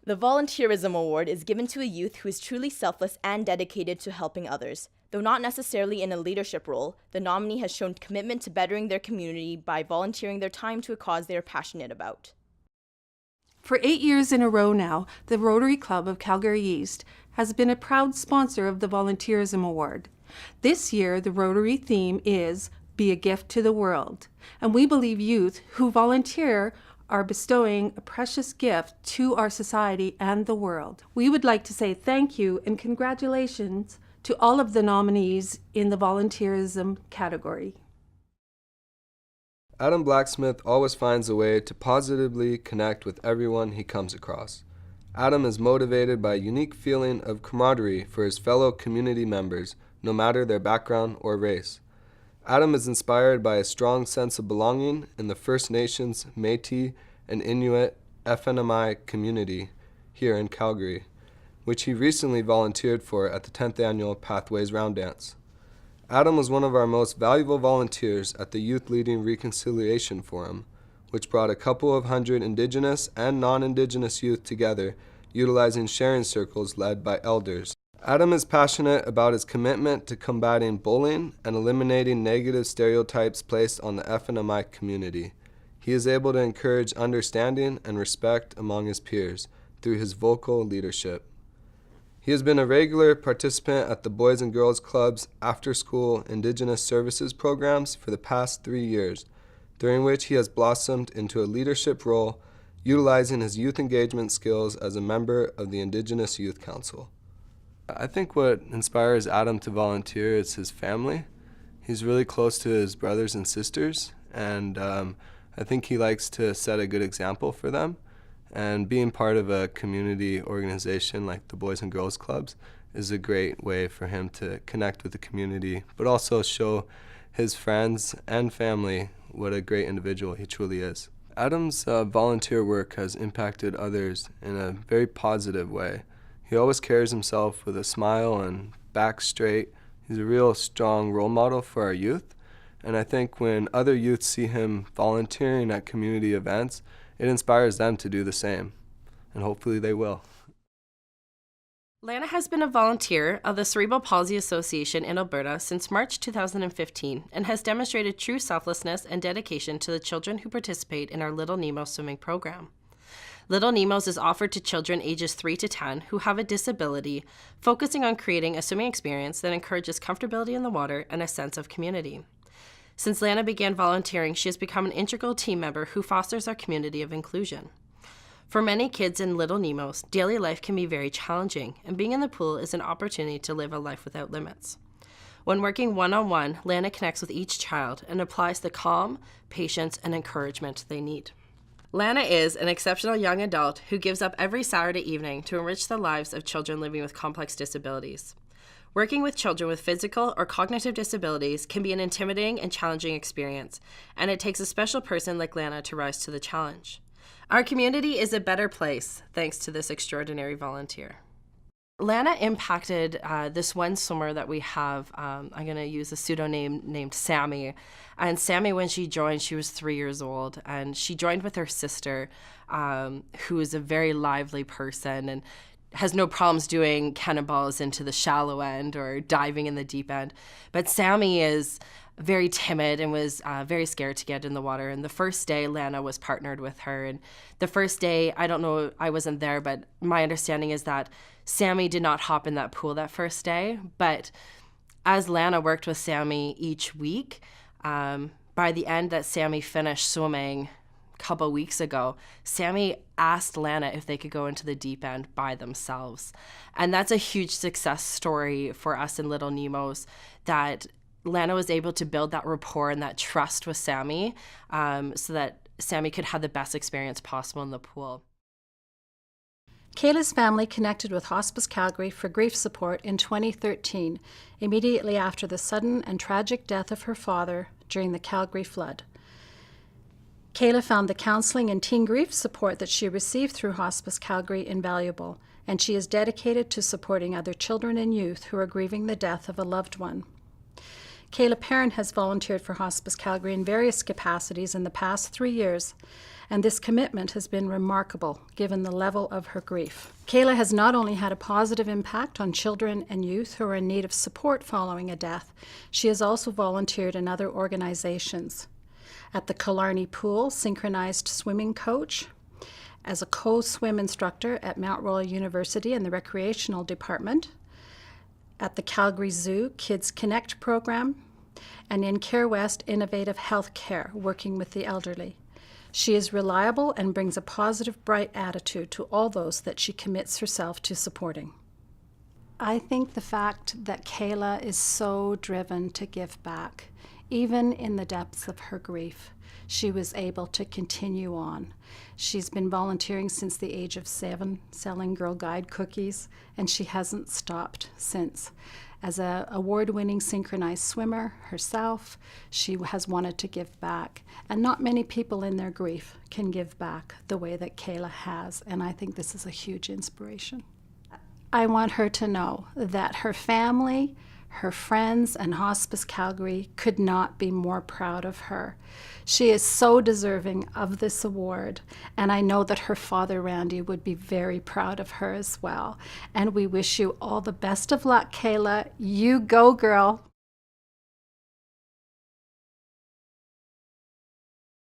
The Volunteerism Award is given to a youth who is truly selfless and dedicated to helping others. Though not necessarily in a leadership role, the nominee has shown commitment to bettering their community by volunteering their time to a cause they are passionate about. For 8 years in a row now, the Rotary Club of Calgary East has been a proud sponsor of the Volunteerism Award. This year, the Rotary theme is Be a Gift to the World, and we believe youth who volunteer are bestowing a precious gift to our society and the world. We would like to say thank you and congratulations to all of the nominees in the volunteerism category. Adam Blacksmith always finds a way to positively connect with everyone he comes across. Adam is motivated by a unique feeling of camaraderie for his fellow community members, no matter their background or race. Adam is inspired by a strong sense of belonging in the First Nations, Métis, and Inuit FNMI community here in Calgary, which he recently volunteered for at the 10th Annual Pathways Round Dance. Adam was one of our most valuable volunteers at the Youth Leading Reconciliation Forum, which brought a couple of hundred Indigenous and non-Indigenous youth together, utilizing sharing circles led by elders. Adam is passionate about his commitment to combating bullying and eliminating negative stereotypes placed on the FNMI community. He is able to encourage understanding and respect among his peers through his vocal leadership. He has been a regular participant at the Boys and Girls Club's after-school Indigenous Services programs for the past 3 years, during which he has blossomed into a leadership role, utilizing his youth engagement skills as a member of the Indigenous Youth Council. I think what inspires Adam to volunteer is his family. He's really close to his brothers and sisters, and I think he likes to set a good example for them. And being part of a community organization like the Boys and Girls Clubs is a great way for him to connect with the community, but also show his friends and family what a great individual he truly is. Adam's volunteer work has impacted others in a very positive way. He always carries himself with a smile and back straight. He's a real strong role model for our youth, and I think when other youth see him volunteering at community events, it inspires them to do the same, and hopefully they will. Lana has been a volunteer of the Cerebral Palsy Association in Alberta since March 2015 and has demonstrated true selflessness and dedication to the children who participate in our Little Nemo swimming program. Little Nemos is offered to children ages 3 to 10 who have a disability, focusing on creating a swimming experience that encourages comfortability in the water and a sense of community. Since Lana began volunteering, she has become an integral team member who fosters our community of inclusion. For many kids in Little Nemos, daily life can be very challenging, and being in the pool is an opportunity to live a life without limits. When working one-on-one, Lana connects with each child and applies the calm, patience, and encouragement they need. Lana is an exceptional young adult who gives up every Saturday evening to enrich the lives of children living with complex disabilities. Working with children with physical or cognitive disabilities can be an intimidating and challenging experience, and it takes a special person like Lana to rise to the challenge. Our community is a better place thanks to this extraordinary volunteer. Lana impacted this one swimmer that we have. I'm going to use a pseudonym named Sammy. And Sammy, when she joined, she was 3 years old, and she joined with her sister, who is a very lively person and has no problems doing cannonballs into the shallow end or diving in the deep end. But Sammy is very timid and was very scared to get in the water. And the first day, Lana was partnered with her. And the first day, I don't know, I wasn't there, but my understanding is that Sammy did not hop in that pool that first day. But as Lana worked with Sammy each week, by the end that Sammy finished swimming couple weeks ago, Sammy asked Lana if they could go into the deep end by themselves. And that's a huge success story for us in Little Nemos, that Lana was able to build that rapport and that trust with Sammy, so that Sammy could have the best experience possible in the pool. Kayla's family connected with Hospice Calgary for grief support in 2013, immediately after the sudden and tragic death of her father during the Calgary flood. Kayla found the counseling and teen grief support that she received through Hospice Calgary invaluable, and she is dedicated to supporting other children and youth who are grieving the death of a loved one. Kayla Perrin has volunteered for Hospice Calgary in various capacities in the past 3 years and this commitment has been remarkable given the level of her grief. Kayla has not only had a positive impact on children and youth who are in need of support following a death, she has also volunteered in other organizations. At the Killarney Pool, synchronized swimming coach, as a co-swim instructor at Mount Royal University in the recreational department, at the Calgary Zoo Kids Connect program, and in Care West Innovative Health Care, working with the elderly. She is reliable and brings a positive, bright attitude to all those that she commits herself to supporting. I think the fact that Kayla is so driven to give back, even in the depths of her grief, she was able to continue on. She's been volunteering since the age of 7, selling Girl Guide cookies, and she hasn't stopped since. As an award-winning synchronized swimmer herself, she has wanted to give back. And not many people in their grief can give back the way that Kayla has, and I think this is a huge inspiration. I want her to know that her family, her friends, and Hospice Calgary could not be more proud of her. She is so deserving of this award, and I know that her father, Randy, would be very proud of her as well. And we wish you all the best of luck, Kayla. You go, girl.